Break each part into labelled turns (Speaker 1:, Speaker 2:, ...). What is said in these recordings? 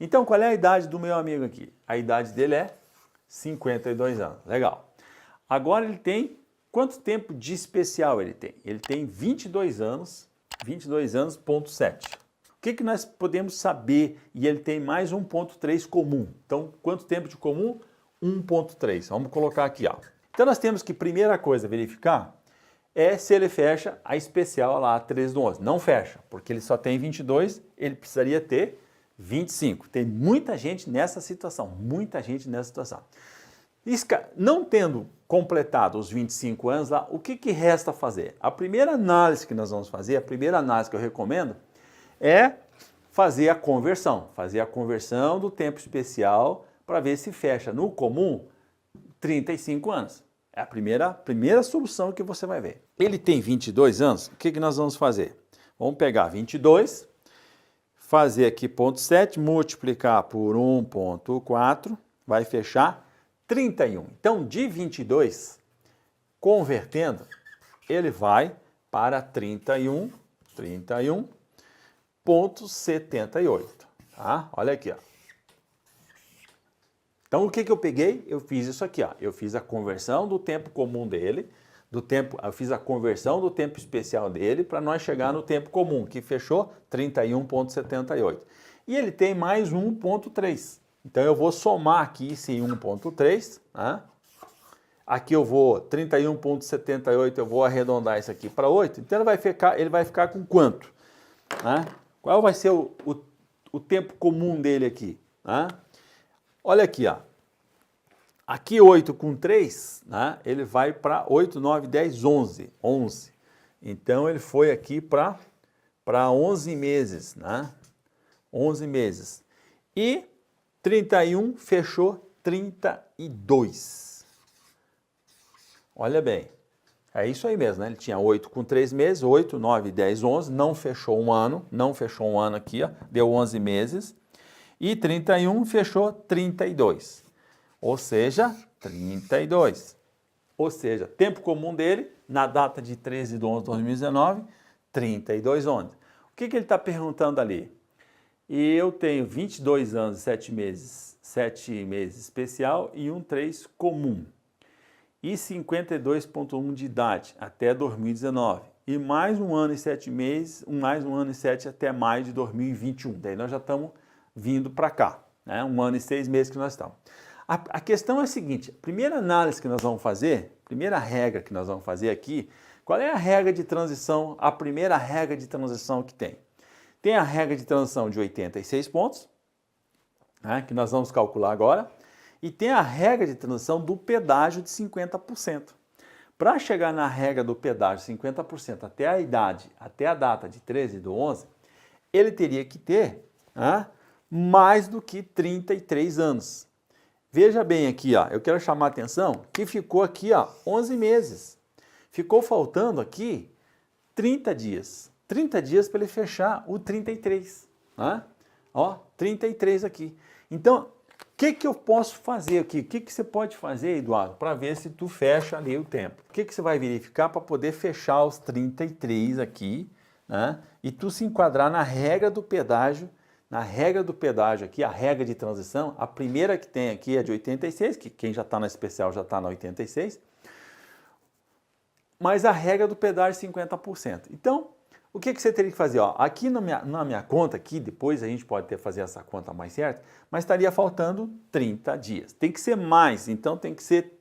Speaker 1: Então, qual é a idade do meu amigo aqui? A idade dele é 52 anos. Legal. Agora ele tem, quanto tempo de especial ele tem? Ele tem 22 anos, 22 anos, 7. O que nós podemos saber? E ele tem mais 1,3 comum. Então, quanto tempo de comum? 1,3. Vamos colocar aqui, ó. Então, nós temos que, primeira coisa, verificar é se ele fecha a especial lá, 13 do 11. Não fecha, porque ele só tem 22, ele precisaria ter 25. Tem muita gente nessa situação, muita gente nessa situação. Não tendo completado os 25 anos lá, o que resta fazer? A primeira análise que nós vamos fazer, a primeira análise que eu recomendo é fazer a conversão do tempo especial para ver se fecha no comum 35 aanos. É a primeira solução que você vai ver. Ele tem 22 anos, o que nós vamos fazer? Vamos pegar 22, fazer aqui 0,7, multiplicar por 1,4, vai fechar 31. Então, de 22, convertendo, ele vai para 31,78. Tá? Olha aqui, ó. Então, o que eu peguei? Eu fiz isso aqui, ó. Eu fiz a conversão do tempo comum dele, eu fiz a conversão do tempo especial dele para nós chegar no tempo comum, que fechou 31,78. E ele tem mais 1,3. Então, eu vou somar aqui esse 1,3, né? Aqui eu vou, 31,78, eu vou arredondar isso aqui para 8. Então, ele vai ficar com quanto? Né? Qual vai ser o tempo comum dele aqui? Né? Olha aqui, ó. Aqui 8 com 3, né? Ele vai para 8, 9, 10, 11. 11. Então, ele foi aqui para 11 meses, né? 11 meses. E 31 fechou 32. Olha bem. É isso aí mesmo, né? Ele tinha 8 com 3 meses, 8, 9, 10, 11. Não fechou um ano. Não fechou um ano aqui, ó. Deu 11 meses. E 31 fechou 32, ou seja, 32. Ou seja, tempo comum dele, na data de 13 de 11 de 2019, 32 11. O que ele está perguntando ali? E eu tenho 22 anos e 7 meses especial e 1,3 comum. E 52,1 de idade até 2019. E mais 1 ano e 7 meses, mais 1 ano e 7 até maio de 2021. Daí nós já estamos vindo para cá, né? 1 ano e 6 meses que nós estamos. A questão é a seguinte, a primeira análise que nós vamos fazer, primeira regra que nós vamos fazer aqui, qual é a regra de transição, a primeira regra de transição que tem? Tem a regra de transição de 86 pontos, né, que nós vamos calcular agora, e tem a regra de transição do pedágio de 50%. Para chegar na regra do pedágio de 50% até a idade, até a data de 13 do 11, ele teria que ter, né, mais do que 33 anos. Veja bem aqui, ó, eu quero chamar a atenção que ficou aqui, ó, 11 meses. Ficou faltando aqui 30 dias. 30 dias para ele fechar o 33. Né? Ó, 33 aqui. Então, o que eu posso fazer aqui? O que você pode fazer, Eduardo, para ver se tu fecha ali o tempo? O que você vai verificar para poder fechar os 33 aqui, né? E tu se enquadrar na regra do pedágio. Na regra do pedágio aqui, a regra de transição, a primeira que tem aqui é de 86, que quem já está na especial já está na 86, mas a regra do pedágio é 50%. Então, o que você teria que fazer? Ó, aqui na minha conta, aqui depois a gente pode fazer essa conta mais certa, mas estaria faltando 30 dias. Tem que ser mais, então tem que ser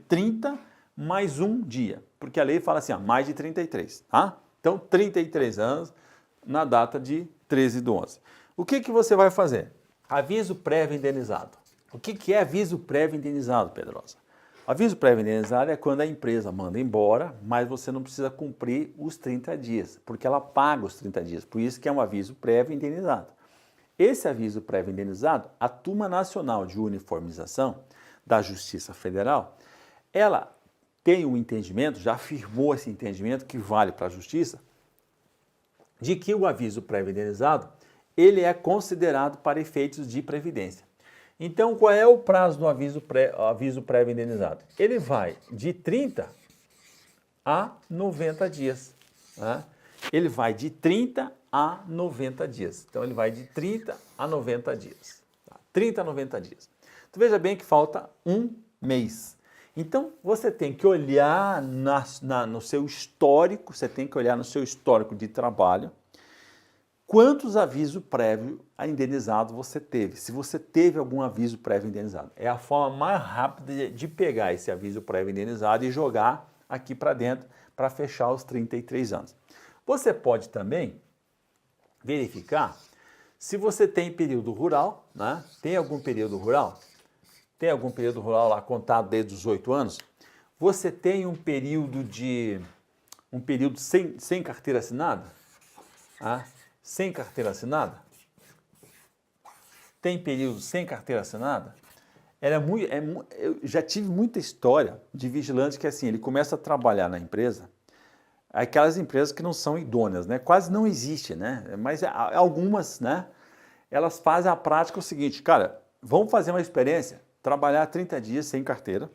Speaker 1: 30 mais um dia, porque a lei fala assim, ó, mais de 33, tá? Então, 33 anos na data de 13 do 11. O que você vai fazer? Aviso prévio indenizado. O que é aviso prévio indenizado, Pedrosa? Aviso prévio indenizado é quando a empresa manda embora, mas você não precisa cumprir os 30 dias, porque ela paga os 30 dias. Por isso que é um aviso prévio indenizado. Esse aviso prévio indenizado, a Turma Nacional de Uniformização da Justiça Federal, ela tem um entendimento, já afirmou esse entendimento que vale para a Justiça, de que o aviso prévio indenizado ele é considerado para efeitos de previdência. Então, qual é o prazo do aviso prévio indenizado? Ele vai de 30 a 90 dias. Né? Ele vai de 30 a 90 dias. Então, ele vai de 30 a 90 dias. Tá? 30 a 90 dias. Tu veja bem que falta um mês. Então, você tem que olhar no seu histórico, você tem que olhar no seu histórico de trabalho, quantos avisos prévios a indenizado você teve, se você teve algum aviso prévio indenizado. É a forma mais rápida de pegar esse aviso prévio indenizado e jogar aqui para dentro para fechar os 33 anos. Você pode também verificar se você tem período rural, né? Tem algum período rural? Tem algum período rural lá contado desde os 8 anos? Você tem um período sem carteira assinada? Ah, sem carteira assinada? Tem período sem carteira assinada? Eu já tive muita história de vigilante que assim, ele começa a trabalhar na empresa, aquelas empresas que não são idôneas, né? Quase não existe, né? Mas algumas, né? Elas fazem a prática o seguinte, cara, vamos fazer uma experiência, trabalhar 30 dias sem carteira,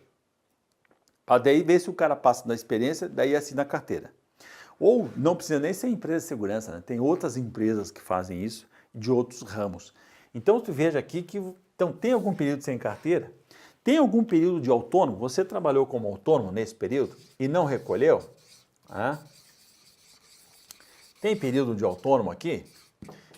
Speaker 1: para daí ver se o cara passa da experiência, daí assina a carteira. Ou não precisa nem ser empresa de segurança, né? Tem outras empresas que fazem isso, de outros ramos. Então, tu veja aqui que então, tem algum período sem carteira? Tem algum período de autônomo? Você trabalhou como autônomo nesse período e não recolheu? Ah? Tem período de autônomo aqui?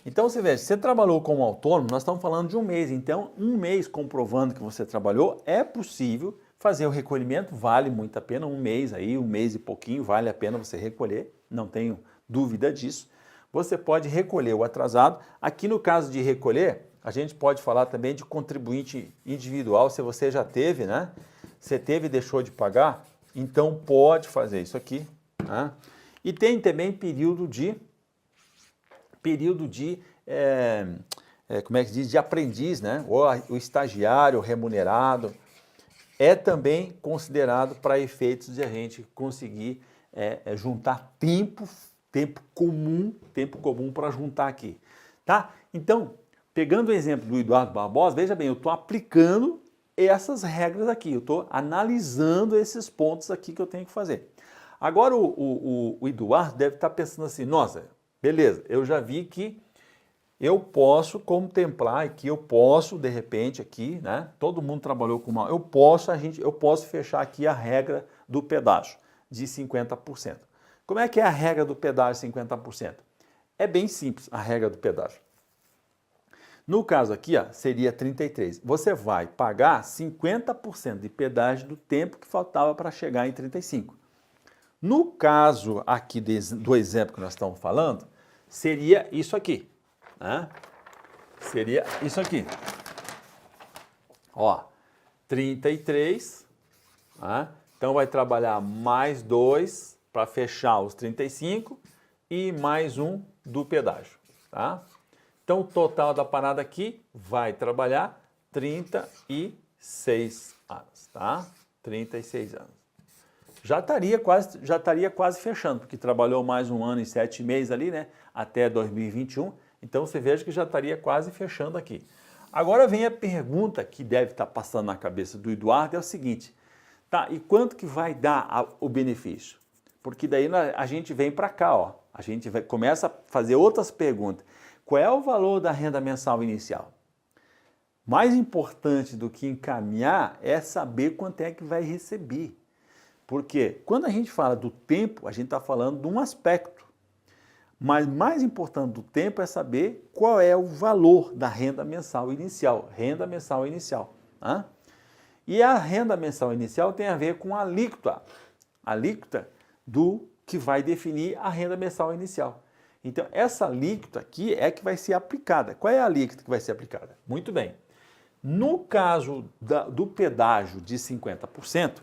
Speaker 1: Então, você veja, se você trabalhou como autônomo, nós estamos falando de um mês. Então, um mês comprovando que você trabalhou, é possível fazer o recolhimento, vale muito a pena, um mês aí, um mês e pouquinho, vale a pena você recolher, não tenho dúvida disso. Você pode recolher o atrasado. Aqui no caso de recolher, a gente pode falar também de contribuinte individual, se você já teve, né? Você teve e deixou de pagar, então pode fazer isso aqui. Né? E tem também período de como é que diz, de aprendiz, né? Ou o estagiário remunerado é também considerado para efeitos de a gente conseguir juntar tempo comum para juntar aqui, tá? Então, pegando o exemplo do Eduardo Barbosa, veja bem, eu estou aplicando essas regras aqui, eu estou analisando esses pontos aqui que eu tenho que fazer. Agora o Eduardo deve estar pensando assim, nossa, beleza, eu já vi que eu posso contemplar aqui, eu posso, de repente, aqui, né? Todo mundo trabalhou com uma. Eu posso fechar aqui a regra do pedágio de 50%. Como é que é a regra do pedágio de 50%? É bem simples a regra do pedágio. No caso aqui, ó, seria 33. Você vai pagar 50% de pedágio do tempo que faltava para chegar em 35. No caso aqui do exemplo que nós estamos falando, seria isso aqui. Né? Seria isso aqui. Ó, 33. Né? Então vai trabalhar mais 2 para fechar os 35 e mais um do pedágio. Tá? Então o total da parada aqui vai trabalhar 36 anos. Tá? 36 anos. Já estaria quase fechando, porque trabalhou mais 1 ano e 7 meses ali, né? Até 2021. Então você veja que já estaria quase fechando aqui. Agora vem a pergunta que deve estar passando na cabeça do Eduardo, é o seguinte, tá, e quanto que vai dar o benefício? Porque daí a gente vem para cá, ó, a gente começa a fazer outras perguntas. Qual é o valor da renda mensal inicial? Mais importante do que encaminhar é saber quanto é que vai receber. Porque quando a gente fala do tempo, a gente está falando de um aspecto. Mas mais importante do tempo é saber qual é o valor da renda mensal inicial. Renda mensal inicial. Né? E a renda mensal inicial tem a ver com a alíquota. A alíquota do que vai definir a renda mensal inicial. Então, essa alíquota aqui é que vai ser aplicada. Qual é a alíquota que vai ser aplicada? Muito bem. No caso do pedágio de 50%,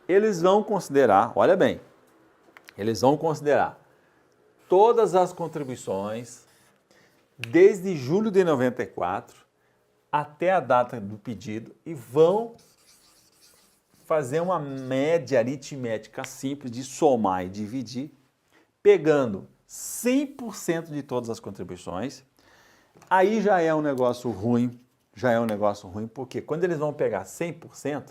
Speaker 1: eles vão considerar, olha bem, eles vão considerar todas as contribuições desde julho de 94 até a data do pedido e vão fazer uma média aritmética simples de somar e dividir, pegando 100% de todas as contribuições. Aí já é um negócio ruim, porque quando eles vão pegar 100%,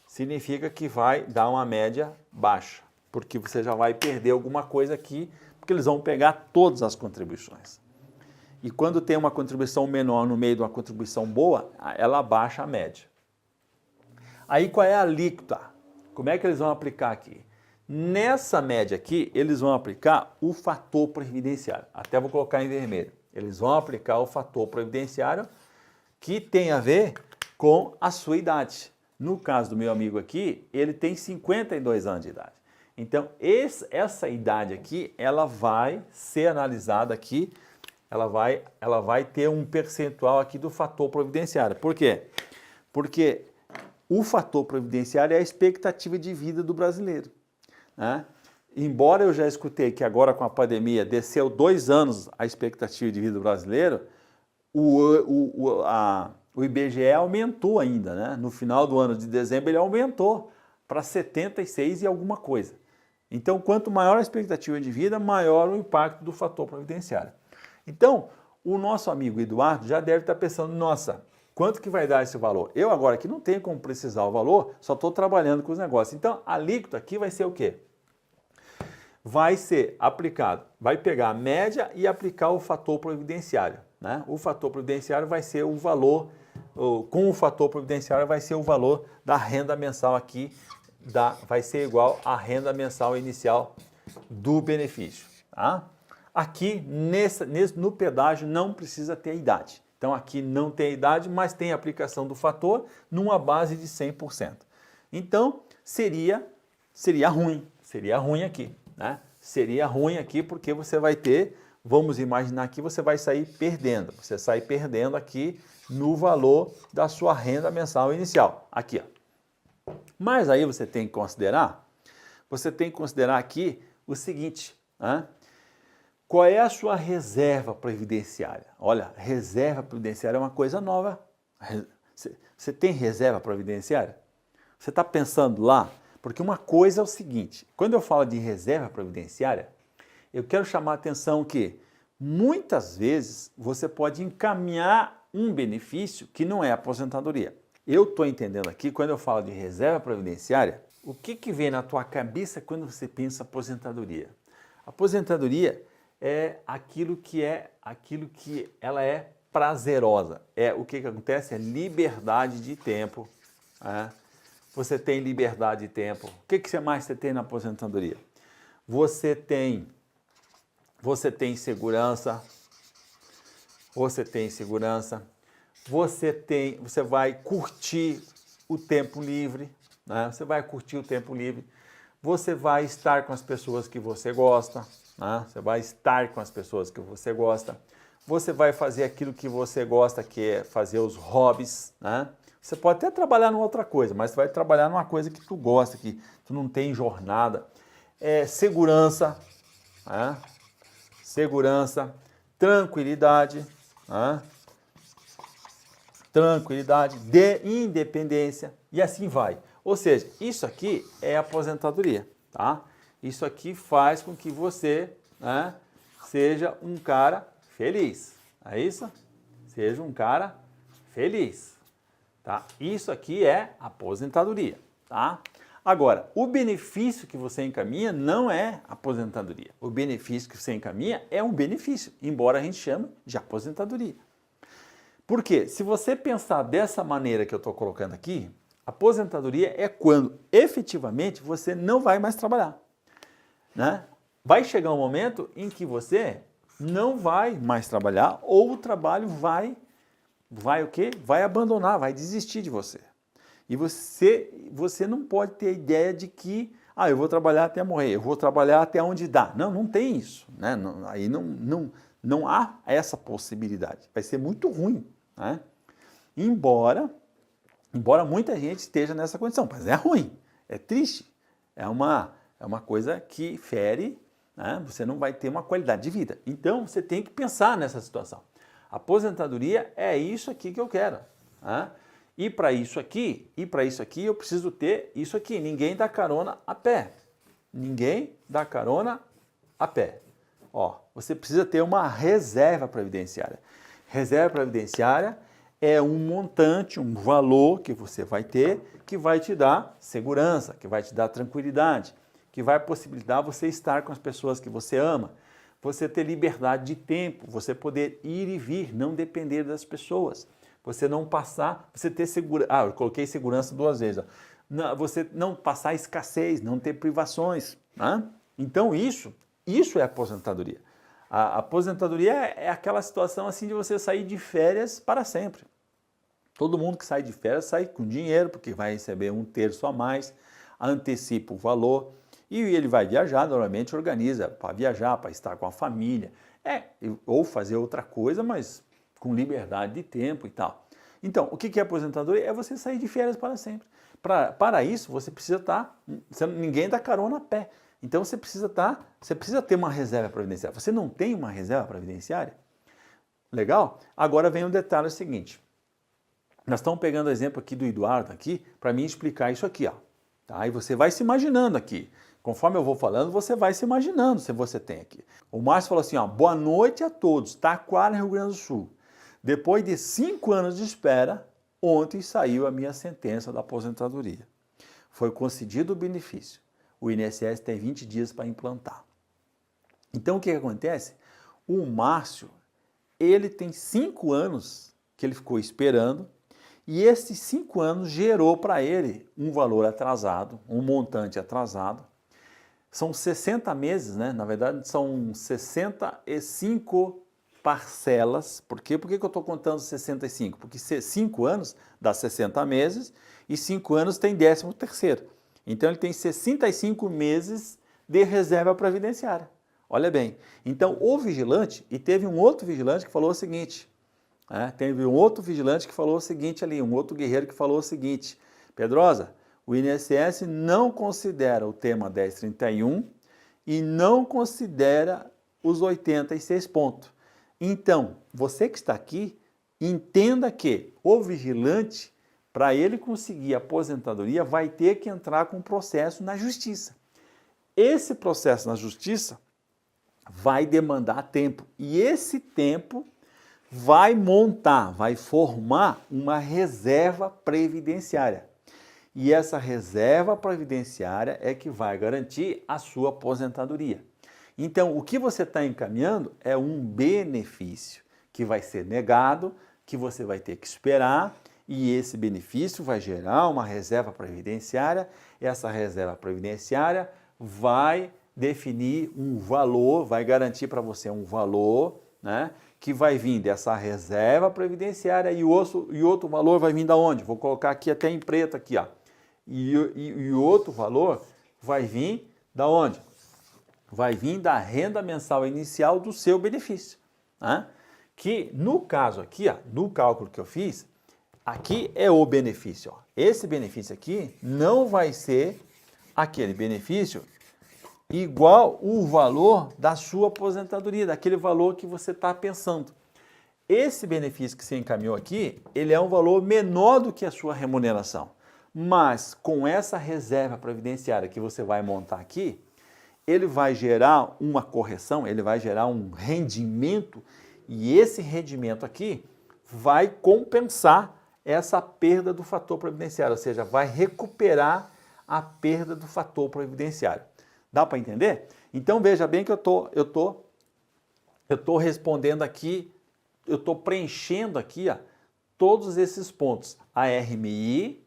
Speaker 1: significa que vai dar uma média baixa, porque você já vai perder alguma coisa aqui, porque eles vão pegar todas as contribuições. E quando tem uma contribuição menor no meio de uma contribuição boa, ela abaixa a média. Aí qual é a alíquota? Como é que eles vão aplicar aqui? Nessa média aqui, eles vão aplicar o fator previdenciário. Até vou colocar em vermelho. Eles vão aplicar o fator previdenciário que tem a ver com a sua idade. No caso do meu amigo aqui, ele tem 52 anos de idade. Então, essa idade aqui, ela vai ser analisada aqui, ela vai ter um percentual aqui do fator previdenciário. Por quê? Porque o fator previdenciário é a expectativa de vida do brasileiro, né? Embora eu já escutei que agora com a pandemia desceu 2 anos a expectativa de vida do brasileiro, o IBGE aumentou ainda, né? No final do ano de dezembro ele aumentou para 76 e alguma coisa. Então, quanto maior a expectativa de vida, maior o impacto do fator previdenciário. Então, o nosso amigo Eduardo já deve estar pensando, nossa, quanto que vai dar esse valor? Eu agora que não tenho como precisar o valor, só estou trabalhando com os negócios. Então, a alíquota aqui vai ser o quê? Vai ser aplicado, vai pegar a média e aplicar o fator previdenciário, né? O fator previdenciário vai ser o valor, com o fator previdenciário vai ser o valor da renda mensal aqui, vai ser igual à renda mensal inicial do benefício, tá? Aqui, no pedágio, não precisa ter idade. Então, aqui não tem idade, mas tem aplicação do fator numa base de 100%. Então, seria ruim aqui, né? Seria ruim aqui porque você vai ter, vamos imaginar que você vai sair perdendo. Você sai perdendo aqui no valor da sua renda mensal inicial. Aqui, ó. Mas aí você tem que considerar aqui o seguinte, né? Qual é a sua reserva previdenciária? Olha, reserva previdenciária é uma coisa nova. Você tem reserva previdenciária? Você está pensando lá? Porque uma coisa é o seguinte, quando eu falo de reserva previdenciária, eu quero chamar a atenção que muitas vezes você pode encaminhar um benefício que não é aposentadoria. Eu estou entendendo aqui, quando eu falo de reserva previdenciária, o que vem na tua cabeça quando você pensa aposentadoria? Aposentadoria é aquilo que ela é prazerosa. O que acontece é liberdade de tempo, né? Você tem liberdade de tempo. O que mais você tem na aposentadoria? Você tem segurança. Você vai curtir o tempo livre, né? Você vai curtir o tempo livre. Você vai estar com as pessoas que você gosta, né? Você vai estar com as pessoas que você gosta. Você vai fazer aquilo que você gosta, que é fazer os hobbies, né? Você pode até trabalhar numa outra coisa, mas você vai trabalhar numa coisa que tu gosta, que tu não tem jornada. Segurança, né? Segurança, tranquilidade, né? Tranquilidade, independência e assim vai. Ou seja, isso aqui é aposentadoria, tá? Isso aqui faz com que você, né, seja um cara feliz, é isso? Seja um cara feliz. Tá? Isso aqui é aposentadoria, tá? Agora, o benefício que você encaminha não é aposentadoria. O benefício que você encaminha é um benefício, embora a gente chame de aposentadoria. Por quê? Se você pensar dessa maneira que eu estou colocando aqui, aposentadoria é quando efetivamente você não vai mais trabalhar, né? Vai chegar um momento em que você não vai mais trabalhar ou o trabalho vai o quê? Vai abandonar, vai desistir de você. E você não pode ter a ideia de que, eu vou trabalhar até morrer, eu vou trabalhar até onde dá. Não tem isso, né? Aí não há essa possibilidade. Vai ser muito ruim, né? Embora muita gente esteja nessa condição, mas é ruim, é triste, é uma coisa que fere, né? Você não vai ter uma qualidade de vida. Então, você tem que pensar nessa situação. Aposentadoria é isso aqui que eu quero, né? E para isso aqui eu preciso ter isso aqui. Ninguém dá carona a pé. Ninguém dá carona a pé. Ó, você precisa ter uma reserva previdenciária. Reserva previdenciária é um montante, um valor que você vai ter que vai te dar segurança, que vai te dar tranquilidade, que vai possibilitar você estar com as pessoas que você ama, você ter liberdade de tempo, você poder ir e vir, não depender das pessoas. Você não passar, você ter segurança. Ah, eu coloquei segurança 2 vezes. Ó. Não, você não passar escassez, não ter privações. Né? Então isso é aposentadoria. A aposentadoria é aquela situação assim de você sair de férias para sempre. Todo mundo que sai de férias sai com dinheiro, porque vai receber 1/3 a mais, antecipa o valor e ele vai viajar, normalmente organiza para viajar, para estar com a família, ou fazer outra coisa, mas com liberdade de tempo e tal. Então, o que é aposentadoria? É você sair de férias para sempre. Para isso, você precisa estar, ninguém dá carona a pé. Então, você precisa ter uma reserva previdenciária. Você não tem uma reserva previdenciária? Legal? Agora vem o detalhe seguinte. Nós estamos pegando o exemplo aqui do Eduardo aqui para mim explicar isso aqui, ó. Tá? E você vai se imaginando aqui. Conforme eu vou falando, você vai se imaginando se você tem aqui. O Márcio falou assim, ó, boa noite a todos, Taquara, Rio Grande do Sul. Depois de 5 anos de espera, ontem saiu a minha sentença da aposentadoria. Foi concedido o benefício. O INSS tem 20 dias para implantar. Então o que acontece? O Márcio, ele tem 5 anos que ele ficou esperando, e esses 5 anos gerou para ele um valor atrasado, um montante atrasado. São 60 meses, né? Na verdade, são 65 parcelas. Por quê? Por que eu estou contando 65? Porque 5 anos dá 60 meses e 5 anos tem 13º. Então, ele tem 65 meses de reserva previdenciária. Olha bem. Então, o vigilante, e teve um outro vigilante que falou o seguinte, teve um outro vigilante que falou o seguinte ali, um outro guerreiro que falou o seguinte, Pedrosa, o INSS não considera o tema 1031 e não considera os 86 pontos. Então, você que está aqui, entenda que o vigilante, para ele conseguir a aposentadoria, vai ter que entrar com um processo na justiça. Esse processo na justiça vai demandar tempo e esse tempo vai formar uma reserva previdenciária. E essa reserva previdenciária é que vai garantir a sua aposentadoria. Então, o que você está encaminhando é um benefício que vai ser negado, que você vai ter que esperar, e esse benefício vai gerar uma reserva previdenciária. Essa reserva previdenciária vai definir um valor, vai garantir para você um valor, né, que vai vir dessa reserva previdenciária e outro valor vai vir da onde? Vou colocar aqui até em preto aqui, ó. E outro valor vai vir da onde? Vai vir da renda mensal inicial do seu benefício, né? Que no caso aqui, ó, no cálculo que eu fiz, aqui é o benefício, ó. Esse benefício aqui não vai ser aquele benefício igual o valor da sua aposentadoria, daquele valor que você está pensando. Esse benefício que você encaminhou aqui, ele é um valor menor do que a sua remuneração. Mas com essa reserva previdenciária que você vai montar aqui, ele vai gerar uma correção, ele vai gerar um rendimento e esse rendimento aqui vai compensar essa perda do fator previdenciário, ou seja, vai recuperar a perda do fator previdenciário. Dá para entender? Então veja bem que eu tô respondendo aqui, eu estou preenchendo aqui, ó, todos esses pontos. A RMI,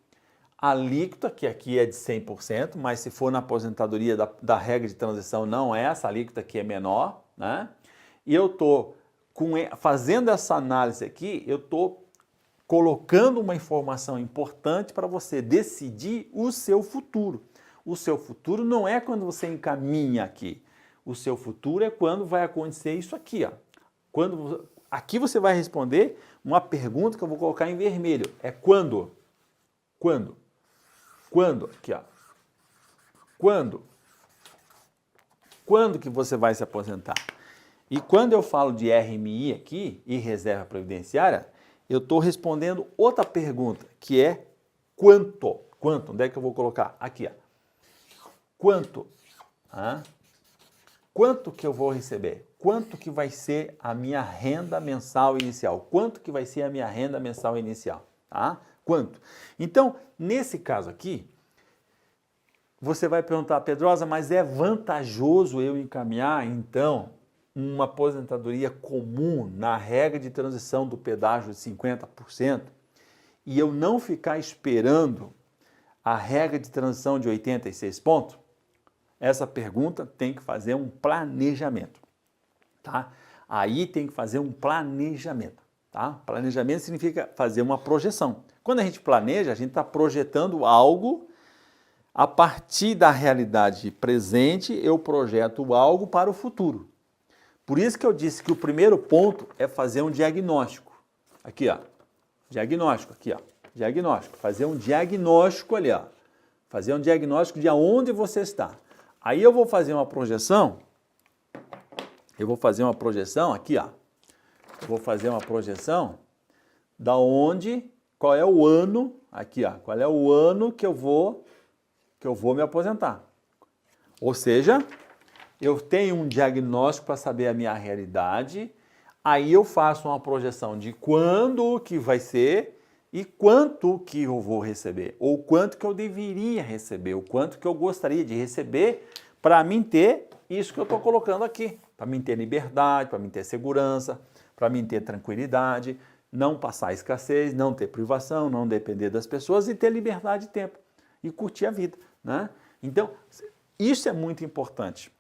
Speaker 1: a alíquota, que aqui é de 100%, mas se for na aposentadoria da regra de transição, não é essa alíquota aqui é menor, né? E eu estou fazendo essa análise aqui, eu estou colocando uma informação importante para você decidir o seu futuro. O seu futuro não é quando você encaminha aqui. O seu futuro é quando vai acontecer isso aqui, ó. Aqui você vai responder uma pergunta que eu vou colocar em vermelho. É quando? Quando? Quando? Aqui, ó. Quando? Quando que você vai se aposentar? E quando eu falo de RMI aqui e reserva previdenciária, eu estou respondendo outra pergunta, que é quanto? Quanto? Onde é que eu vou colocar? Aqui, ó. Quanto? Quanto que eu vou receber? Quanto que vai ser a minha renda mensal inicial? Quanto que vai ser a minha renda mensal inicial? Tá? Quanto? Então, nesse caso aqui, você vai perguntar, Pedrosa, mas é vantajoso eu encaminhar, então, uma aposentadoria comum na regra de transição do pedágio de 50% e eu não ficar esperando a regra de transição de 86 pontos? Essa pergunta tem que fazer um planejamento, tá? Aí tem que fazer um planejamento, tá? Planejamento significa fazer uma projeção. Quando a gente planeja, a gente está projetando algo. A partir da realidade presente, eu projeto algo para o futuro. Por isso que eu disse que o primeiro ponto é fazer um diagnóstico. Aqui, ó. Diagnóstico, aqui, ó. Diagnóstico. Fazer um diagnóstico ali, ó. Fazer um diagnóstico de aonde você está. Aí eu vou fazer uma projeção. Eu vou fazer uma projeção aqui, ó. Eu vou fazer uma projeção da onde, qual é o ano, aqui, ó. Qual é o ano que eu vou me aposentar. Ou seja, eu tenho um diagnóstico para saber a minha realidade, aí eu faço uma projeção de quando que vai ser e quanto que eu vou receber, ou quanto que eu deveria receber, ou quanto que eu gostaria de receber para mim ter isso que eu estou colocando aqui, para mim ter liberdade, para mim ter segurança, para mim ter tranquilidade, não passar escassez, não ter privação, não depender das pessoas e ter liberdade de tempo e curtir a vida, né? Então, isso é muito importante.